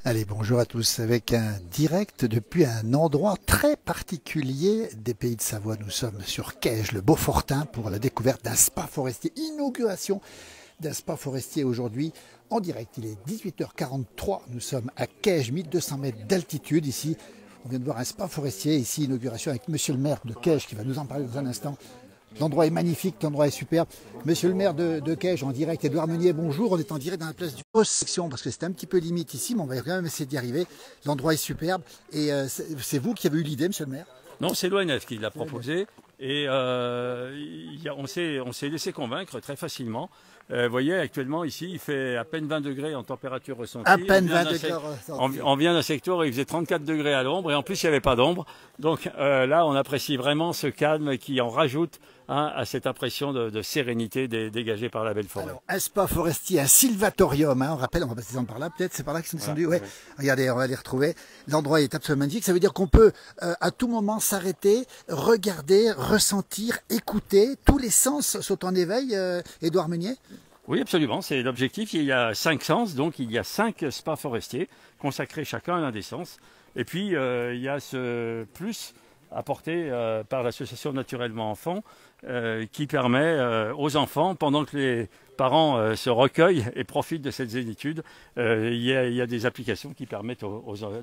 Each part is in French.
Allez, bonjour à tous. Avec un direct depuis un endroit très particulier des Pays de Savoie. Nous sommes sur Caige, le Beaufortain, pour la découverte d'un spa forestier. Inauguration d'un spa forestier aujourd'hui en direct. Il est 18h43. Nous sommes à Caige, 1200 mètres d'altitude ici. On vient de voir un spa forestier ici, inauguration avec monsieur le maire de Caige qui va nous en parler dans un instant. L'endroit est magnifique, l'endroit est superbe. Monsieur le maire de Caige en direct, Édouard Meunier, bonjour. On est en direct dans la place du section parce que c'était un petit peu limite ici, mais on va quand même essayer d'y arriver. L'endroit est superbe. Et c'est vous qui avez eu l'idée, monsieur le maire? Non, c'est l'ONF qui l'a proposé. Et on s'est laissé convaincre très facilement. Vous voyez, actuellement, ici, il fait à peine 20 degrés en température ressentie. À peine 20 degrés ressentis. On vient d'un secteur où il faisait 34 degrés à l'ombre, et en plus, il n'y avait pas d'ombre. Donc là, on apprécie vraiment ce calme qui en rajoute à cette impression de sérénité dégagée par la belle forêt. Alors, un spa forestier, un sylvatorium, on rappelle, on va passer par là, peut-être, c'est par là qu'ils sont descendus. Ouais. Regardez, on va les retrouver. L'endroit est absolument magnifique. Ça veut dire qu'on peut à tout moment s'arrêter, regarder, ressentir, écouter. Tous les sens sont en éveil, Édouard Meunier? Oui, absolument, c'est l'objectif. Il y a 5 sens, donc il y a 5 spas forestiers consacrés chacun à l'un des sens. Et puis, il y a ce plus apporté par l'association Naturellement Enfants qui permet aux enfants, pendant que les parents se recueillent et profitent de cette zénitude, il y a des applications qui permettent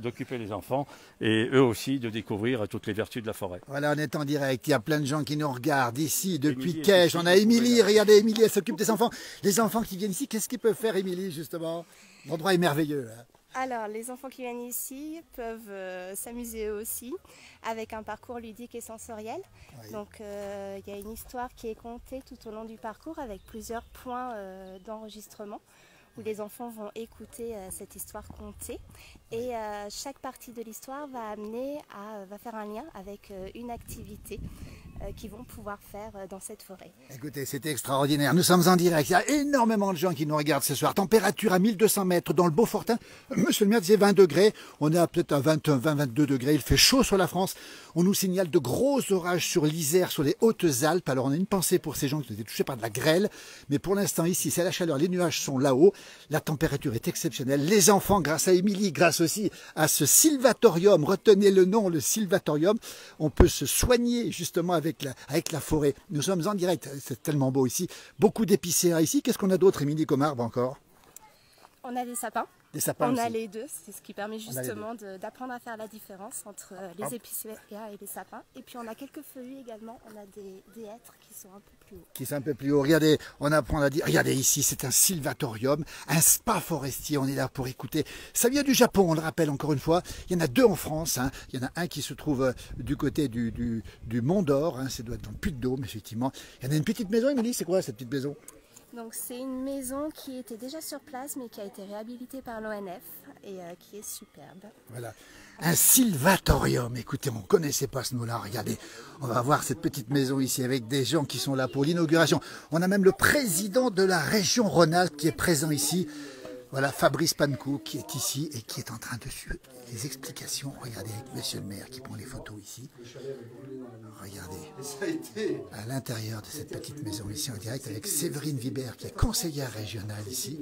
d'occuper les enfants et eux aussi de découvrir toutes les vertus de la forêt. Voilà, on est en direct, il y a plein de gens qui nous regardent ici depuis Caige. On a Émilie, regardez Émilie, elle s'occupe des enfants. Les enfants qui viennent ici, qu'est-ce qu'ils peuvent faire, Émilie, justement? L'endroit est merveilleux. Hein. Alors, les enfants qui viennent ici peuvent s'amuser eux aussi avec un parcours ludique et sensoriel. Oui. Donc, il y a une histoire qui est contée tout au long du parcours avec plusieurs points d'enregistrement où les enfants vont écouter cette histoire contée. Et chaque partie de l'histoire va faire un lien avec une activité qu'ils vont pouvoir faire dans cette forêt. Écoutez, c'est extraordinaire. Nous sommes en direct. Il y a énormément de gens qui nous regardent ce soir. Température à 1200 mètres dans le Beaufortain. Monsieur le maire disait 20 degrés. On est à peut-être à 20-22 degrés. Il fait chaud sur la France. On nous signale de gros orages sur l'Isère, sur les Hautes-Alpes. Alors on a une pensée pour ces gens qui ont été touchés par de la grêle. Mais pour l'instant ici, c'est la chaleur. Les nuages sont là-haut. La température est exceptionnelle. Les enfants, grâce à Émilie, grâce aussi à ce sylvatorium, retenez le nom, le sylvatorium, on peut se soigner justement avec la forêt. Nous sommes en direct, c'est tellement beau ici. Beaucoup d'épicéas ici. Qu'est-ce qu'on a d'autre, Émilie, comme arbre encore? On a des sapins. Des sapins on aussi. a les deux, c'est ce qui permet justement d'apprendre à faire la différence entre les épicéas et les sapins. Et puis on a quelques feuillus également, on a des hêtres qui sont un peu plus hauts. Qui sont un peu plus hauts. Regardez, on apprend à dire, regardez ici, c'est un sylvatorium, un spa forestier, on est là pour écouter. Ça vient du Japon, on le rappelle encore une fois. Il y en a 2 en France, hein. Il y en a un qui se trouve du côté du Mont d'Or, hein. Ça doit être dans le Puy-de-Dôme, effectivement. Il y en a une petite maison, Émilie, c'est quoi cette petite maison? Donc c'est une maison qui était déjà sur place mais qui a été réhabilitée par l'ONF et qui est superbe. Voilà, un sylvatorium. Écoutez, on ne connaissait pas ce mot-là. Regardez, on va voir cette petite maison ici avec des gens qui sont là pour l'inauguration. On a même le président de la région Rhône-Alpes qui est présent ici. Voilà, Fabrice Pancou qui est ici et qui est en train de suivre les explications. Regardez avec monsieur le maire qui prend les photos ici. Regardez, à l'intérieur de cette petite maison ici en direct avec Séverine Vibert qui est conseillère régionale ici.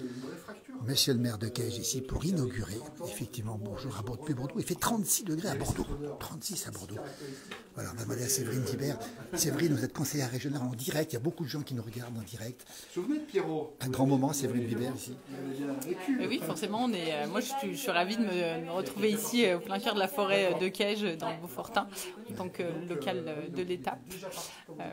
Monsieur le maire de Caige ici pour inaugurer, effectivement, bonjour à Bordeaux, depuis Bordeaux. Il fait 36 degrés à Bordeaux, 36 à Bordeaux. Voilà, on va demander à Séverine Vibert. Séverine, vous êtes conseillère régionale en direct, il y a beaucoup de gens qui nous regardent en direct. Souvenez de Pierrot. Un grand moment, Séverine Vibert ici. Oui, forcément, moi je suis ravie de me retrouver ici au plein cœur de la forêt de Caige dans le Beaufortain, en tant que local de l'étape.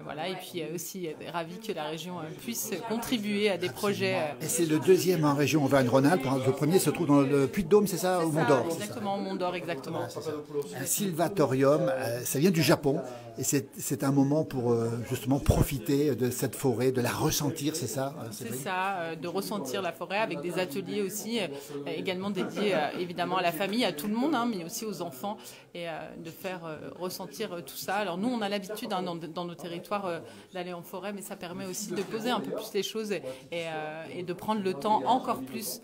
Voilà, et puis aussi ravie que la région puisse contribuer à des projets. Et c'est le deuxième en région Auvergne-Rhône-Alpes. Le premier se trouve dans le Puy-de-Dôme, c'est ça, au Mont d'Or? Exactement, au Mont d'Or, exactement. Un sylvatorium, ça vient du Japon. Et c'est un moment pour justement profiter de cette forêt, de la ressentir, c'est ça? C'est ça, de ressentir la forêt avec des ateliers aussi, également dédiés évidemment à la famille, à tout le monde, hein, mais aussi aux enfants, et de faire ressentir tout ça. Alors nous, on a l'habitude hein, dans nos territoires d'aller en forêt, mais ça permet aussi de poser un peu plus les choses et de prendre le temps encore plus.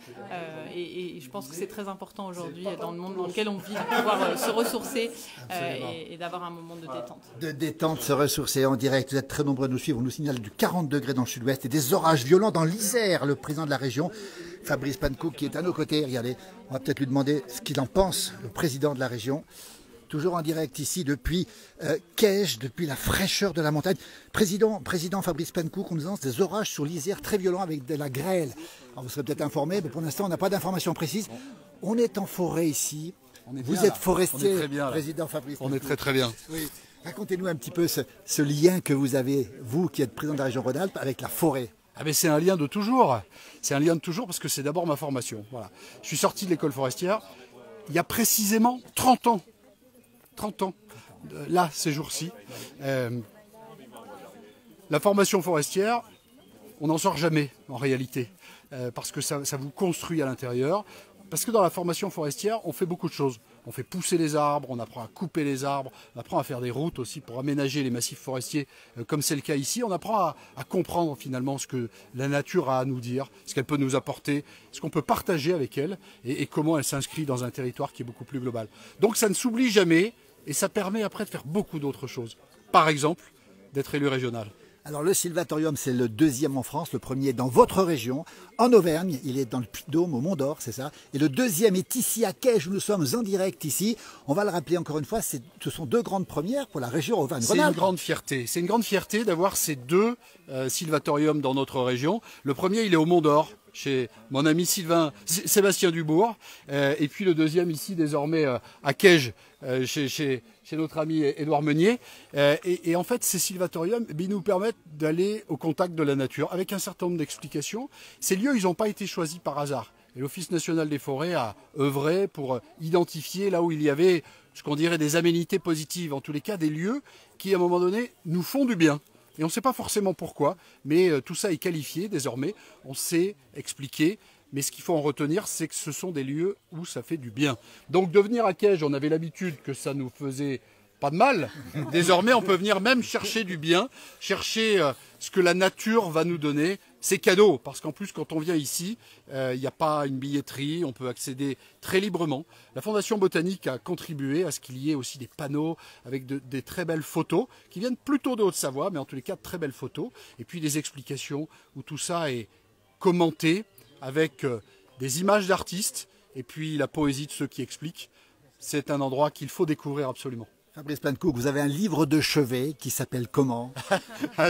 Et je pense que c'est très important aujourd'hui, dans le monde dans lequel on vit, de pouvoir se ressourcer et d'avoir un moment de détente. De détente, se ressourcer en direct. Vous êtes très nombreux à nous suivre. On nous signale du 40 degrés dans le sud-ouest et des orages violents dans l'Isère. Le président de la région Fabrice Pankow qui est à nos côtés. Regardez, on va peut-être lui demander ce qu'il en pense, le président de la région. Toujours en direct ici depuis Caige, depuis la fraîcheur de la montagne. Président Fabrice Pankow, qu'on nous annonce des orages sur l'Isère très violents avec de la grêle. Alors vous serez peut-être informé, mais pour l'instant on n'a pas d'informations précises. On est en forêt ici. Vous êtes forestier, président Fabrice Pankow. On est très bien. Oui. Racontez-nous un petit peu ce lien que vous avez, vous qui êtes président de la région Rhône-Alpes, avec la forêt. Ah ben c'est un lien de toujours. C'est un lien de toujours parce que c'est d'abord ma formation. Voilà. Je suis sorti de l'école forestière il y a précisément 30 ans. 30 ans, là, ces jours-ci. La formation forestière, on n'en sort jamais, en réalité, parce que ça vous construit à l'intérieur. Parce que dans la formation forestière, on fait beaucoup de choses. On fait pousser les arbres, on apprend à couper les arbres, on apprend à faire des routes aussi pour aménager les massifs forestiers, comme c'est le cas ici. On apprend à comprendre finalement ce que la nature a à nous dire, ce qu'elle peut nous apporter, ce qu'on peut partager avec elle et comment elle s'inscrit dans un territoire qui est beaucoup plus global. Donc ça ne s'oublie jamais et ça permet après de faire beaucoup d'autres choses. Par exemple, d'être élu régional. Alors le Sylvatorium, c'est le deuxième en France, le premier est dans votre région, en Auvergne, il est dans le Puy-de-Dôme, au Mont-d'Or, c'est ça. Et le deuxième est ici à Caige, où nous sommes en direct ici. On va le rappeler encore une fois, ce sont deux grandes premières pour la région Auvergne-Rhône-Alpes. C'est une grande fierté. C'est une grande fierté d'avoir ces deux Sylvatoriums dans notre région. Le premier, il est au Mont-d'Or, chez mon ami Sébastien Dubourg. Et puis le deuxième ici, désormais, à Caige, chez notre ami Édouard Meunier. Et en fait, ces sylvatoriums, ils nous permettent d'aller au contact de la nature avec un certain nombre d'explications. Ces lieux, ils n'ont pas été choisis par hasard. Et l'Office national des forêts a œuvré pour identifier là où il y avait ce qu'on dirait des aménités positives, en tous les cas des lieux qui, à un moment donné, nous font du bien. Et on ne sait pas forcément pourquoi, mais tout ça est qualifié désormais, on sait expliquer. Mais ce qu'il faut en retenir, c'est que ce sont des lieux où ça fait du bien. Donc de venir à Caige, on avait l'habitude que ça nous faisait pas de mal. Désormais, on peut venir même chercher du bien, chercher ce que la nature va nous donner. C'est cadeau, parce qu'en plus, quand on vient ici, il n'y a pas une billetterie, on peut accéder très librement. La Fondation Botanique a contribué à ce qu'il y ait aussi des panneaux avec des très belles photos, qui viennent plutôt de Haute-Savoie, mais en tous les cas, de très belles photos. Et puis des explications où tout ça est commenté, avec des images d'artistes et puis la poésie de ceux qui expliquent. C'est un endroit qu'il faut découvrir absolument. Fabrice Pankow, vous avez un livre de chevet qui s'appelle comment?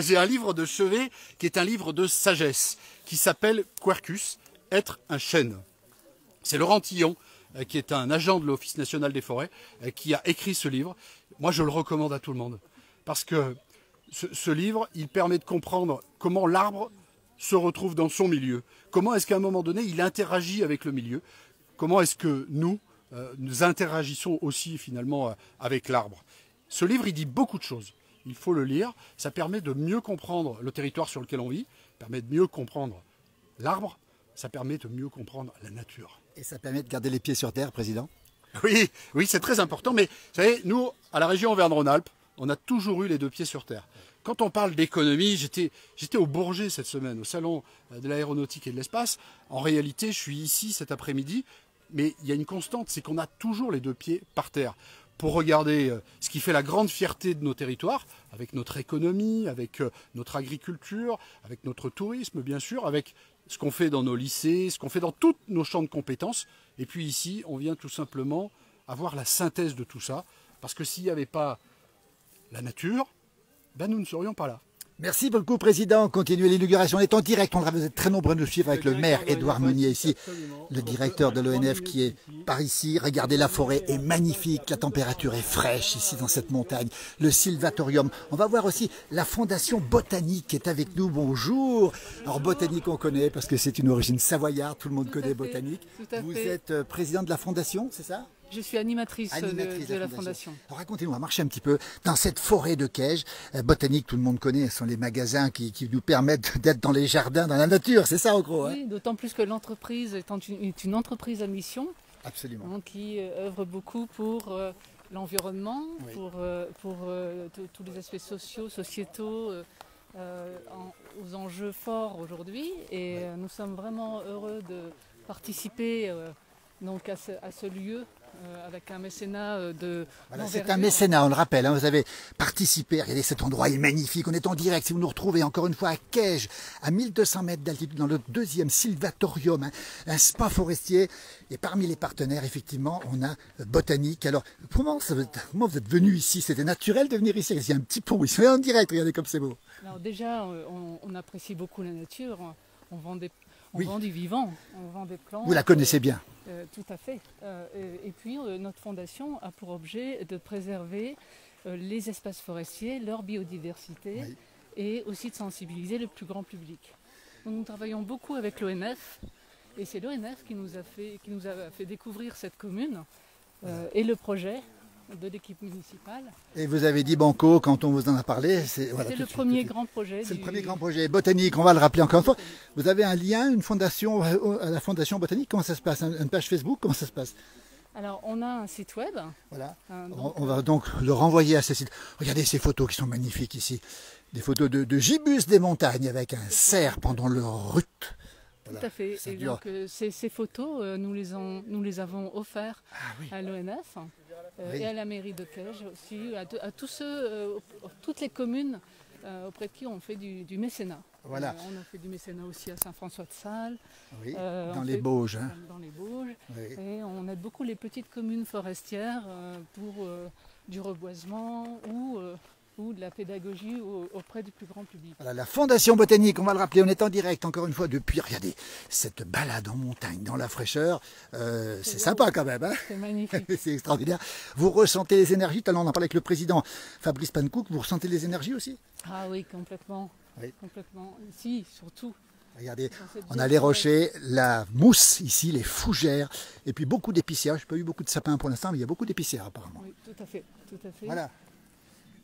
J'ai un livre de chevet qui est un livre de sagesse, qui s'appelle Quercus, être un chêne. C'est Laurent Tillon, qui est un agent de l'Office national des forêts, qui a écrit ce livre. Moi, je le recommande à tout le monde, parce que ce livre, il permet de comprendre comment l'arbre se retrouve dans son milieu. Comment est-ce qu'à un moment donné, il interagit avec le milieu? Comment est-ce que nous interagissons aussi finalement avec l'arbre? Ce livre, il dit beaucoup de choses. Il faut le lire. Ça permet de mieux comprendre le territoire sur lequel on vit, permet de mieux comprendre l'arbre, ça permet de mieux comprendre la nature. Et ça permet de garder les pieds sur terre, Président? Oui, c'est très important. Mais vous savez, nous, à la région Auvergne-Rhône-Alpes, on a toujours eu les deux pieds sur terre. Quand on parle d'économie, j'étais au Bourget cette semaine, au salon de l'aéronautique et de l'espace. En réalité, je suis ici cet après-midi, mais il y a une constante, c'est qu'on a toujours les deux pieds par terre. Pour regarder ce qui fait la grande fierté de nos territoires, avec notre économie, avec notre agriculture, avec notre tourisme bien sûr, avec ce qu'on fait dans nos lycées, ce qu'on fait dans tous nos champs de compétences. Et puis ici, on vient tout simplement avoir la synthèse de tout ça, parce que s'il n'y avait pas la nature, ben nous ne serions pas là. Merci beaucoup, Président. Continuez l'inauguration. On est en direct. On va être très nombreux à nous suivre avec le maire Édouard Meunier ici, le directeur de l'ONF qui est par ici. Regardez, la forêt est magnifique. La température est fraîche ici dans cette montagne. Le Sylvatorium. On va voir aussi la Fondation Botanique qui est avec nous. Bonjour. Alors, Botanique, on connaît parce que c'est une origine savoyarde. Tout le monde connaît Botanique. Vous êtes président de la Fondation, c'est ça? Je suis animatrice de la Fondation. Alors racontez-nous, on va marcher un petit peu dans cette forêt de Caige. Botanique, tout le monde connaît, ce sont les magasins qui nous permettent d'être dans les jardins, dans la nature, c'est ça en gros? Oui, d'autant plus que l'entreprise est une entreprise à mission. Absolument. Donc, qui œuvre beaucoup pour l'environnement, oui, pour tous les aspects sociaux, sociétaux, aux enjeux forts aujourd'hui. Et oui, nous sommes vraiment heureux de participer donc à ce lieu avec un mécénat de... Voilà, c'est un mécénat, on le rappelle, hein, vous avez participé, regardez cet endroit est magnifique, on est en direct, si vous nous retrouvez encore une fois à Caige, à 1200 mètres d'altitude, dans le 2e Sylvatorium, hein, un spa forestier, et parmi les partenaires, effectivement, on a Botanique. Alors, comment vous êtes venu ici? C'était naturel de venir ici? Il y a un petit pont ici, en direct, regardez comme c'est beau. Alors déjà, on apprécie beaucoup la nature, on vend Oui. vend du vivant, on vend des plantes. Vous la connaissez bien. Tout à fait. Et puis notre fondation a pour objet de préserver les espaces forestiers, leur biodiversité, Oui. et aussi de sensibiliser le plus grand public. Donc, nous travaillons beaucoup avec l'ONF, et c'est l'ONF qui nous a fait découvrir cette commune et le projet de l'équipe municipale. Et vous avez dit banco quand on vous en a parlé. C'est voilà, le premier grand projet. C'est le premier grand projet Botanique, on va le rappeler encore une fois. Vous avez un lien, une fondation à la Fondation Botanique, comment ça se passe? Une page Facebook, comment ça se passe? Alors on a un site web. Voilà. On va donc le renvoyer à ce site. Regardez ces photos qui sont magnifiques ici. Des photos de gibus des montagnes avec un cerf pendant leur rut. Tout à fait. Et donc ces photos, nous les avons offertes à l'ONF et à la mairie de Caige aussi, à tous toutes les communes auprès de qui on fait du mécénat. Voilà. On a fait du mécénat aussi à Saint-François-de-Sales. Oui, dans les Bauges. Hein. Dans les Bauges. Oui. Et on aide beaucoup les petites communes forestières pour du reboisement ou de la pédagogie auprès du plus grand public. Voilà, la Fondation Botanique, on va le rappeler, on est en direct encore une fois depuis, regardez, cette balade en montagne, dans la fraîcheur, c'est sympa quand même. Hein, c'est magnifique. C'est extraordinaire. Vous ressentez les énergies, tout à l'heure on en parlait avec le président Fabrice Pankouk, vous ressentez les énergies aussi? Ah oui, complètement. Oui. Complètement. Ici, surtout. Regardez, on a les rochers, la mousse ici, les fougères, et puis beaucoup d'épicéas. Je n'ai pas eu beaucoup de sapins pour l'instant, mais il y a beaucoup d'épicéas apparemment. Oui, tout à fait, tout à fait. Voilà.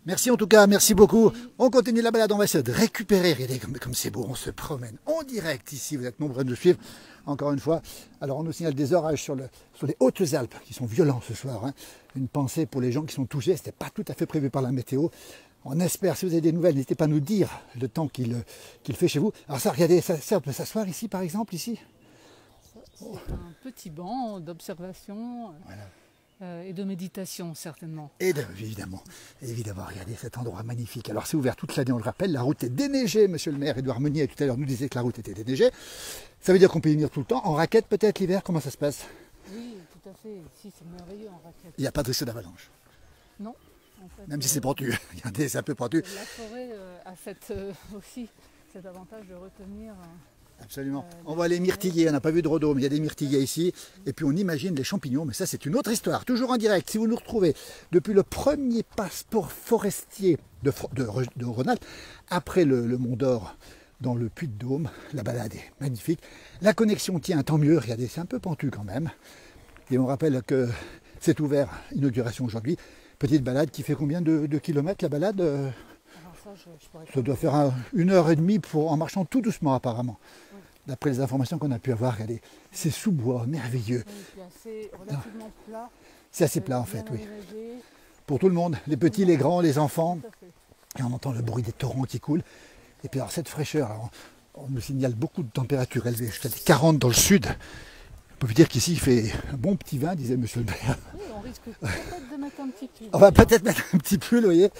Merci en tout cas, merci beaucoup. On continue la balade, on va essayer de récupérer. Regardez comme c'est beau, on se promène en direct ici. Vous êtes nombreux de nous suivre, encore une fois. Alors on nous signale des orages sur les Hautes-Alpes qui sont violents ce soir. Hein. Une pensée pour les gens qui sont touchés, ce n'était pas tout à fait prévu par la météo. On espère, si vous avez des nouvelles, n'hésitez pas à nous dire le temps qu'il fait chez vous. Alors ça, regardez, ça on peut s'asseoir ici par exemple, ici. C'est un petit banc d'observation. Voilà. Et de méditation, certainement. Et évidemment, regardez cet endroit magnifique. Alors c'est ouvert toute l'année, on le rappelle, la route est déneigée, monsieur le maire Édouard Meunier tout à l'heure nous disait que la route était déneigée. Ça veut dire qu'on peut y venir tout le temps. En raquette peut-être l'hiver, comment ça se passe? Oui, tout à fait. Ici c'est merveilleux en raquette. Il n'y a pas de risque d'avalanche? Non. En fait, même si c'est pentu, regardez, c'est un peu pentu. La forêt a aussi cet avantage de retenir... Absolument. On voit les myrtillers, on n'a pas vu de rhodo, mais il y a des myrtillers ici. Et puis on imagine les champignons, mais ça c'est une autre histoire. Toujours en direct, si vous nous retrouvez depuis le premier passeport forestier de Rhône-Alpes, après le Mont d'Or, dans le Puy-de-Dôme, la balade est magnifique. La connexion tient, tant mieux, regardez, c'est un peu pentu quand même. Et on rappelle que c'est ouvert, inauguration aujourd'hui. Petite balade qui fait combien de kilomètres la balade? Ça doit faire 1h30 en marchant tout doucement apparemment. Oui. D'après les informations qu'on a pu avoir, regardez, c'est sous-bois, merveilleux. Oui, c'est relativement plat. C'est assez plat en fait, oui. Pour tout le monde, les petits, les grands, les enfants. Et on entend le bruit des torrents qui coulent. Et puis alors cette fraîcheur, alors, on nous signale beaucoup de températures élevées, jusqu'à 40 dans le sud. On peut vous dire qu'ici il fait un bon petit vin, disait monsieur le maire. Oui, on risque peut-être de mettre un petit pull. On va peut-être mettre un petit pull, vous voyez.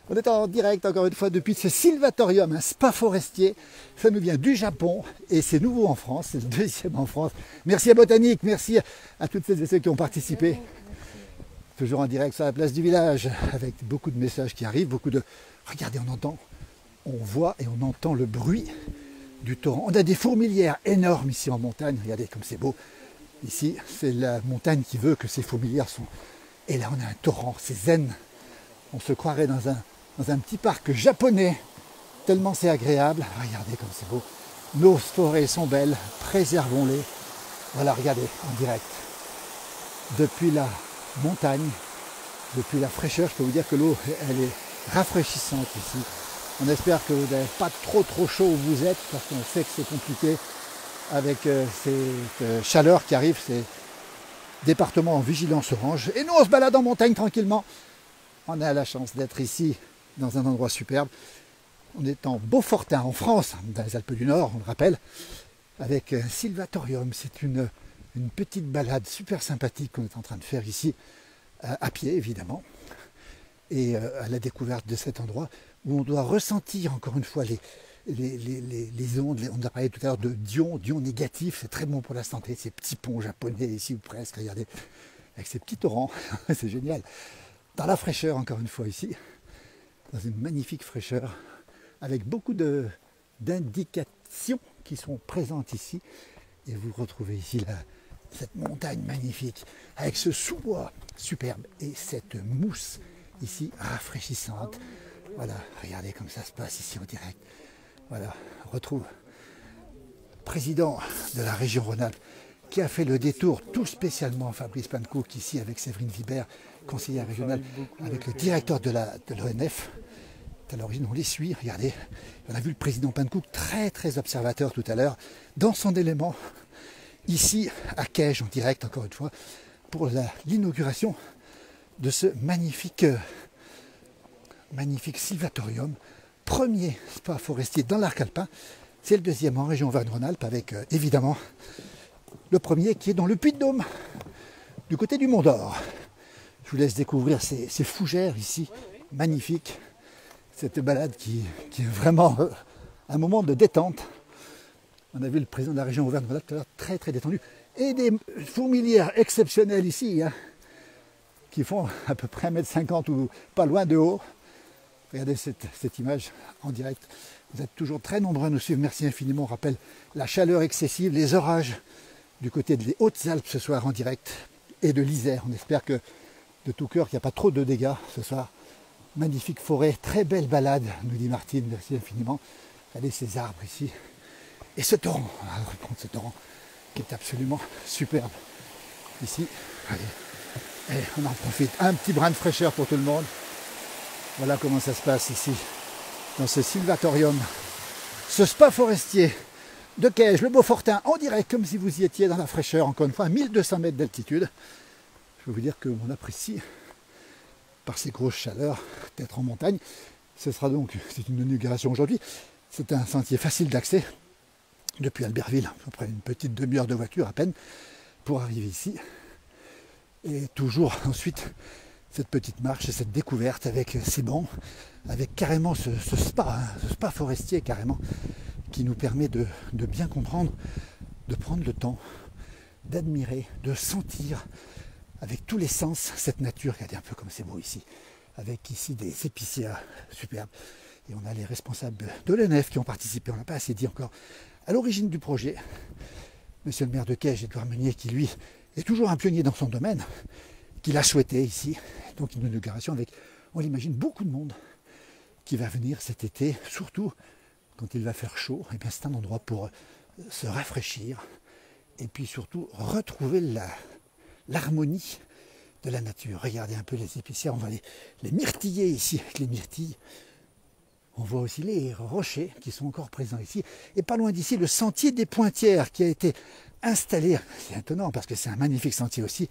On est en direct encore une fois depuis ce Sylvatorium, un spa forestier. Ça nous vient du Japon et c'est nouveau en France, c'est le deuxième en France. Merci à Botanique, merci à toutes celles et ceux qui ont participé. Toujours en direct sur la place du village avec beaucoup de messages qui arrivent, beaucoup de... Regardez, on voit et on entend le bruit du torrent. On a des fourmilières énormes ici en montagne, regardez comme c'est beau. Ici, c'est la montagne qui veut que ces fourmilières sont... Et là, on a un torrent, c'est zen. On se croirait dans un petit parc japonais, tellement c'est agréable. Regardez comme c'est beau. Nos forêts sont belles, préservons-les. Voilà, regardez, en direct. Depuis la montagne, depuis la fraîcheur, je peux vous dire que l'eau, elle est rafraîchissante ici. On espère que vous n'avez pas trop chaud où vous êtes, parce qu'on sait que c'est compliqué avec cette chaleur qui arrive, ces départements en vigilance orange. Et nous, on se balade en montagne tranquillement. On a la chance d'être ici, dans un endroit superbe. On est en Beaufortain, en France, dans les Alpes du Nord, on le rappelle, avec Sylvatorium. C'est une une petite balade super sympathique qu'on est en train de faire ici, à pied évidemment, et à la découverte de cet endroit où on doit ressentir encore une fois les ondes, on a parlé tout à l'heure de d'ions négatifs, c'est très bon pour la santé, ces petits ponts japonais ici ou presque, regardez, avec ces petits torrents, c'est génial. Dans la fraîcheur encore une fois ici, dans une magnifique fraîcheur, avec beaucoup d'indications qui sont présentes ici, et vous retrouvez ici cette montagne magnifique, avec ce sous-bois superbe, et cette mousse ici rafraîchissante. Voilà, regardez comme ça se passe ici en direct. Voilà, on retrouve le président de la région Rhône-Alpes qui a fait le détour tout spécialement, Fabrice Pannecook, ici avec Séverine Vibert, conseillère régionale, avec le directeur de l'ONF. À l'origine, on les suit, regardez. On a vu le président Pannecook très observateur tout à l'heure, dans son élément, ici à Caige, en direct encore une fois, pour l'inauguration de ce magnifique sylvatorium, premier spa forestier dans l'arc alpin. C'est le deuxième en région Auvergne-Rhône-Alpes, avec évidemment le premier qui est dans le Puy-de-Dôme, du côté du Mont d'Or. Je vous laisse découvrir ces fougères ici, magnifiques. Cette balade qui est vraiment un moment de détente. On a vu le président de la région Auvergne-Rhône-Alpes tout à l'heure très détendu. Et des fourmilières exceptionnelles ici, hein, qui font à peu près 1,50 m ou pas loin de haut. Regardez cette image en direct. Vous êtes toujours très nombreux à nous suivre. Merci infiniment. On rappelle la chaleur excessive, les orages du côté des Hautes-Alpes ce soir en direct et de l'Isère. On espère que de tout cœur qu'il n'y a pas trop de dégâts ce soir. Magnifique forêt, très belle balade, nous dit Martine. Merci infiniment. Regardez ces arbres ici. Et ce torrent, on va reprendre ce torrent qui est absolument superbe. Ici, allez. Et on en profite. Un petit brin de fraîcheur pour tout le monde. Voilà comment ça se passe ici, dans ce sylvatorium, ce spa forestier de Caige, le Beaufortain, en direct, comme si vous y étiez dans la fraîcheur, encore une fois, à 1200 mètres d'altitude. Je peux vous dire qu'on apprécie, par ces grosses chaleurs, d'être en montagne. Ce sera donc, c'est une inauguration aujourd'hui, c'est un sentier facile d'accès, depuis Albertville, à peu près une petite demi-heure de voiture à peine, pour arriver ici. Et toujours ensuite, cette petite marche et cette découverte avec ces bancs, avec carrément ce spa, hein, ce spa forestier carrément, qui nous permet de bien comprendre, de prendre le temps, d'admirer, de sentir avec tous les sens cette nature. Regardez un peu comme c'est beau ici, avec ici des épicéas superbes. Et on a les responsables de l'ONF qui ont participé, on n'a pas assez dit encore, à l'origine du projet. Monsieur le maire de Caige, Édouard Meunier, qui lui est toujours un pionnier dans son domaine, qui l'a souhaité ici. Donc une inauguration avec, on l'imagine, beaucoup de monde qui va venir cet été, surtout quand il va faire chaud. Et bien c'est un endroit pour se rafraîchir et puis surtout retrouver l'harmonie de la nature. Regardez un peu les épicéas, on va les myrtiller ici avec les myrtilles. On voit aussi les rochers qui sont encore présents ici. Et pas loin d'ici, le sentier des Pointières qui a été installé, c'est étonnant parce que c'est un magnifique sentier aussi,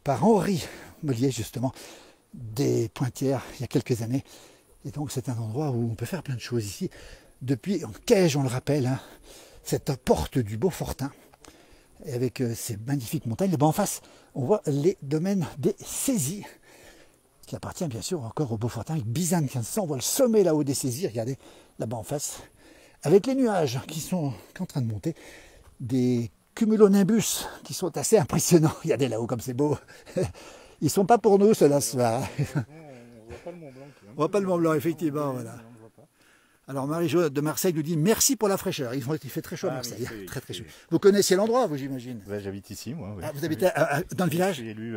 par Henri Mollier justement, des Pointières il y a quelques années. Et donc c'est un endroit où on peut faire plein de choses ici. Depuis Caige, on le rappelle, hein, cette porte du Beaufortain, et avec ces magnifiques montagnes. Là-bas en face, on voit les domaines des saisies, qui appartient bien sûr encore au Beaufortain, avec Bizane 1500. On voit le sommet là-haut des saisies, regardez, là-bas en face, avec les nuages qui sont en train de monter, des cumulonimbus qui sont assez impressionnants. Regardez là-haut comme c'est beau. Ils sont pas pour nous ceux-là ce soir. On voit pas le Mont Blanc. On voit pas le Mont Blanc, effectivement, voilà. Alors Marie-Jo de Marseille nous dit merci pour la fraîcheur. Il fait très chaud à Marseille, très chaud. Vous connaissiez l'endroit, vous, j'imagine? J'habite ici, moi. Oui. Ah, vous habitez dans le village? Je suis élu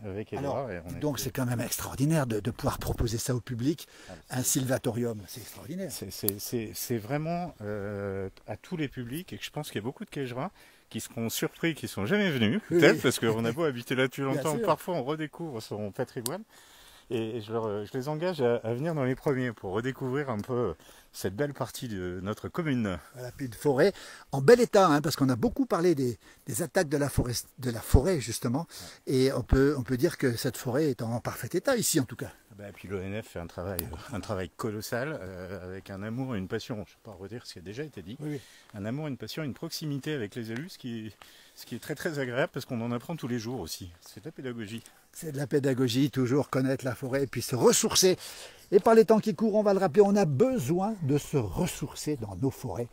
avec Édouard. Donc c'est quand même extraordinaire de pouvoir proposer ça au public, un sylvatorium, c'est extraordinaire. C'est vraiment à tous les publics, et je pense qu'il y a beaucoup de Caigerois qui seront surpris, qui ne sont jamais venus, peut-être, parce qu'on a beau habiter là depuis longtemps, parfois on redécouvre son patrimoine. Et je les engage à venir dans les premiers pour redécouvrir un peu cette belle partie de notre commune. Voilà, puis de forêt en bel état, hein, parce qu'on a beaucoup parlé des attaques de la forêt justement, et on peut dire que cette forêt est en parfait état ici en tout cas. Puis l'ONF fait un travail colossal, avec un amour et une passion, je ne vais pas redire ce qui a déjà été dit, oui. Un amour, une passion, une proximité avec les élus, ce qui est très très agréable parce qu'on en apprend tous les jours aussi. C'est de la pédagogie. C'est de la pédagogie, toujours connaître la forêt et puis se ressourcer. Et par les temps qui courent, on va le rappeler, on a besoin de se ressourcer dans nos forêts.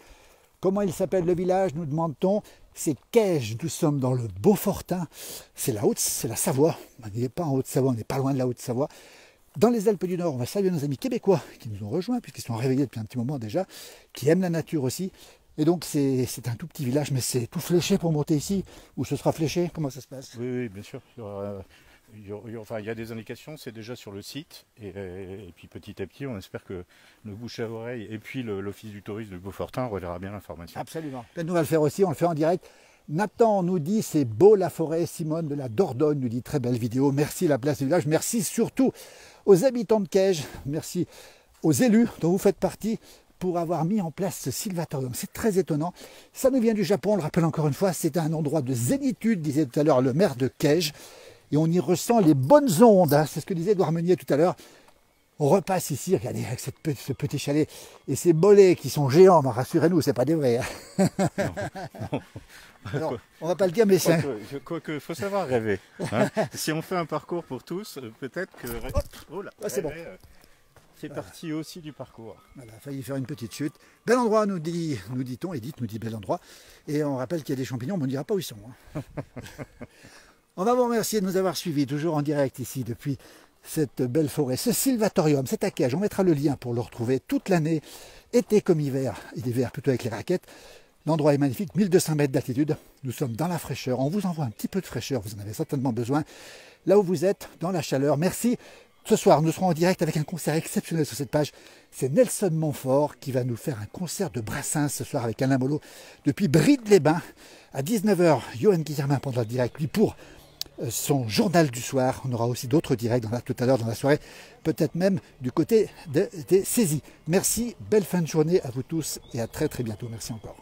Comment il s'appelle le village, nous demande-t-on? C'est Caige, nous sommes dans le Beaufortain, c'est la Savoie. On n'est pas en Haute-Savoie, on n'est pas loin de la Haute-Savoie. Dans les Alpes du Nord, on va saluer nos amis québécois qui nous ont rejoints, puisqu'ils sont réveillés depuis un petit moment déjà, qui aiment la nature aussi. Et donc c'est un tout petit village, mais c'est tout fléché pour monter ici, ou ce sera fléché? Comment ça se passe? Oui, bien sûr. Il y a des indications, c'est déjà sur le site. Et puis petit à petit, on espère que le bouche à oreille et puis l'Office du tourisme de Beaufortain relaiera bien l'information. Absolument. Nous, on va le faire aussi, on le fait en direct. Nathan nous dit c'est beau la forêt. Simone de la Dordogne nous dit très belle vidéo. Merci la place du village. Merci surtout aux habitants de Caige. Merci aux élus dont vous faites partie pour avoir mis en place ce sylvatorium. C'est très étonnant. Ça nous vient du Japon, on le rappelle encore une fois. C'est un endroit de zénitude, disait tout à l'heure le maire de Caige. Et on y ressent les bonnes ondes. Hein. C'est ce que disait Édouard Meunier tout à l'heure. On repasse ici, regardez, avec ce petit chalet et ces bolets qui sont géants. Rassurez-nous, c'est pas des vrais. Hein. Non, on va pas le dire, mais c'est... Quoique, faut savoir rêver. Hein. Si on fait un parcours pour tous, peut-être que... Oh là, c'est bon. C'est parti aussi du parcours. Voilà, failli faire une petite chute. Bel endroit, nous dit-on, Edith nous dit bel endroit. Et on rappelle qu'il y a des champignons, mais on ne dira pas où ils sont. Hein. On va vous remercier de nous avoir suivis, toujours en direct ici, depuis cette belle forêt. Ce sylvatorium, c'est à Caige. On mettra le lien pour le retrouver toute l'année, été comme hiver, et l'hiver plutôt avec les raquettes. L'endroit est magnifique, 1200 mètres d'altitude. Nous sommes dans la fraîcheur. On vous envoie un petit peu de fraîcheur, vous en avez certainement besoin. Là où vous êtes, dans la chaleur. Merci. Ce soir, nous serons en direct avec un concert exceptionnel sur cette page. C'est Nelson Montfort qui va nous faire un concert de Brassens ce soir avec Alain Molot depuis Brides-les-Bains. À 19 h, Johan Guillermin prendra le direct, lui, pour son journal du soir. On aura aussi d'autres directs tout à l'heure dans la soirée, peut-être même du côté des saisies. Merci, belle fin de journée à vous tous et à très très bientôt. Merci encore.